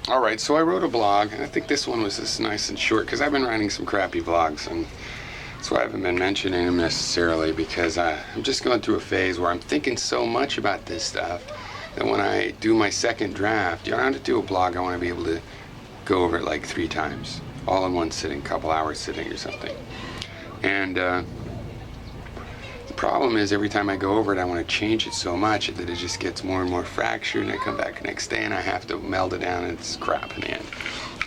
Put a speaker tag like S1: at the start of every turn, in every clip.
S1: All right, so I wrote a blog, and I think this one was just nice and short because I've been writing some crappy blogs, and so I haven't been mentioning them necessarily because I'm just going through a phase where I'm thinking so much about this stuff that when I do my second draft, I want to do a blog, I want to be able to go over it like 3 times, all in one sitting, couple hours sitting or something. And the problem is every time I go over it, I want to change it so much that it just gets more and more fractured, and I come back the next day and I have to meld it down, and it's crap in the end.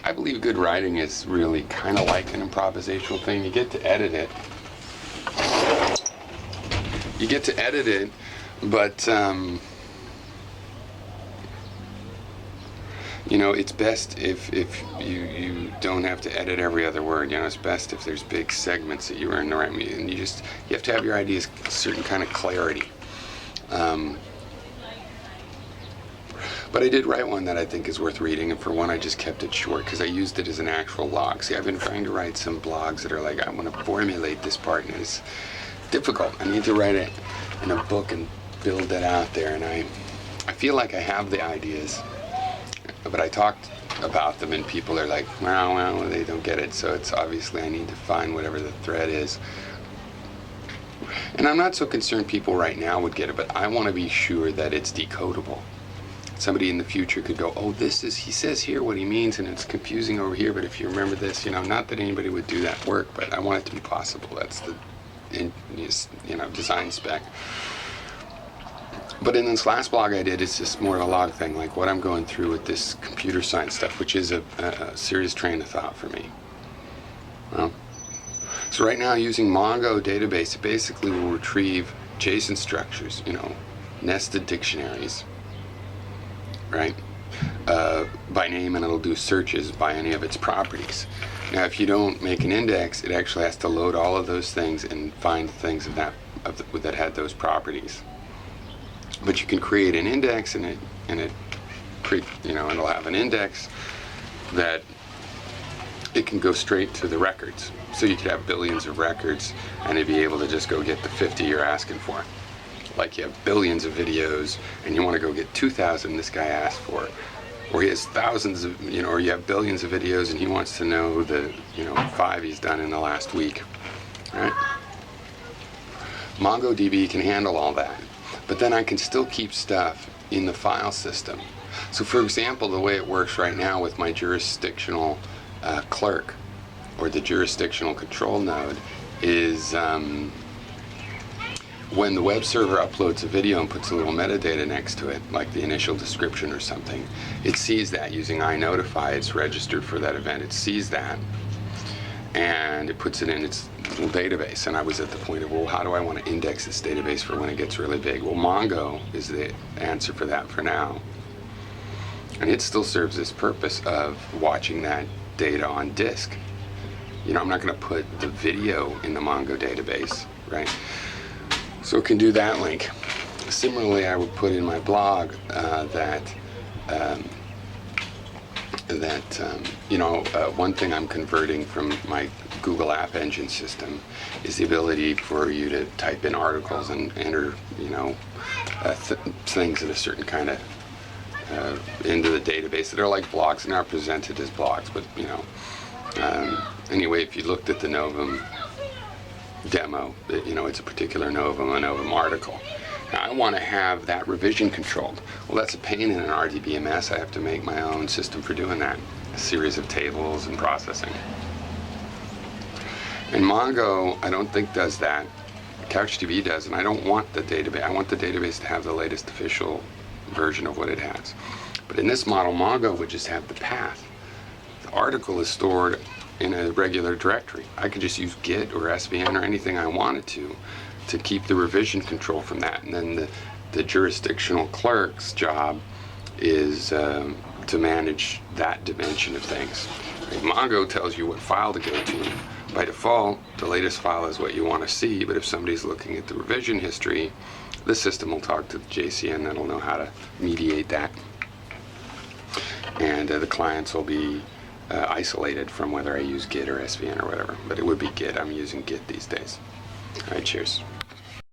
S1: I believe good writing is really kind of like an improvisational thing. You get to edit it. But it's best if you don't have to edit every other word. It's best if there's big segments that you are in the right, and you have to have your ideas a certain kind of clarity. But I did write one that I think is worth reading, and for one I just kept it short because I used it as an actual log. See, I've been trying to write some blogs that are like, I want to formulate this part, and it's difficult. I need to write it in a book and build it out there, and I feel like I have the ideas, but I talked about them and people are like, well, they don't get it, so it's obviously I need to find whatever the thread is. And I'm not so concerned people right now would get it, but I want to be sure that it's decodable. Somebody in the future could go, oh, he says here what he means, and it's confusing over here, but if you remember this, not that anybody would do that work, but I want it to be possible. That's the design spec. But in this last blog I did, it's just more of a log thing, like what I'm going through with this computer science stuff, which is a serious train of thought for me. Well, so right now using MongoDB, it basically will retrieve JSON structures, nested dictionaries, right, by name, and it'll do searches by any of its properties. Now, if you don't make an index, it actually has to load all of those things and find things that had those properties. But you can create an index, and it'll have an index that it can go straight to the records. So you could have billions of records, and it'd be able to just go get the 50 you're asking for. Like you have billions of videos, and you want to go get 2,000 this guy asked for. Or he has thousands of, or you have billions of videos, and he wants to know the, 5 he's done in the last week. Right? MongoDB can handle all that. But then I can still keep stuff in the file system. So for example, the way it works right now with my jurisdictional clerk, or the jurisdictional control node, is when the web server uploads a video and puts a little metadata next to it, like the initial description or something, it sees that using iNotify. It's registered for that event. It sees that, and it puts it in its little database. And I was at the point of, well, how do I want to index this database for when it gets really big? Well, Mongo is the answer for that for now. And it still serves this purpose of watching that data on disk. I'm not going to put the video in the Mongo database, right? So it can do that link. Similarly, I would put in my blog one thing I'm converting from my Google App Engine system is the ability for you to type in articles and enter, things in a certain kind of into the database that are like blogs and are presented as blogs. But anyway, if you looked at the Novum demo, it's a particular Novum article. Now, I want to have that revision controlled. Well, that's a pain in an RDBMS. I have to make my own system for doing that, a series of tables and processing. And Mongo, I don't think does that. CouchDB does, and I don't want the database. I want the database to have the latest official version of what it has. But in this model, Mongo would just have the path. The article is stored in a regular directory. I could just use Git or SVN or anything I wanted to keep the revision control from that. And then the jurisdictional clerk's job is to manage that dimension of things. Mongo tells you what file to go to. By default, the latest file is what you want to see, but if somebody's looking at the revision history, the system will talk to the JCN that'll know how to mediate that. And the clients will be isolated from whether I use Git or SVN or whatever. But it would be Git. I'm using Git these days. All right, cheers.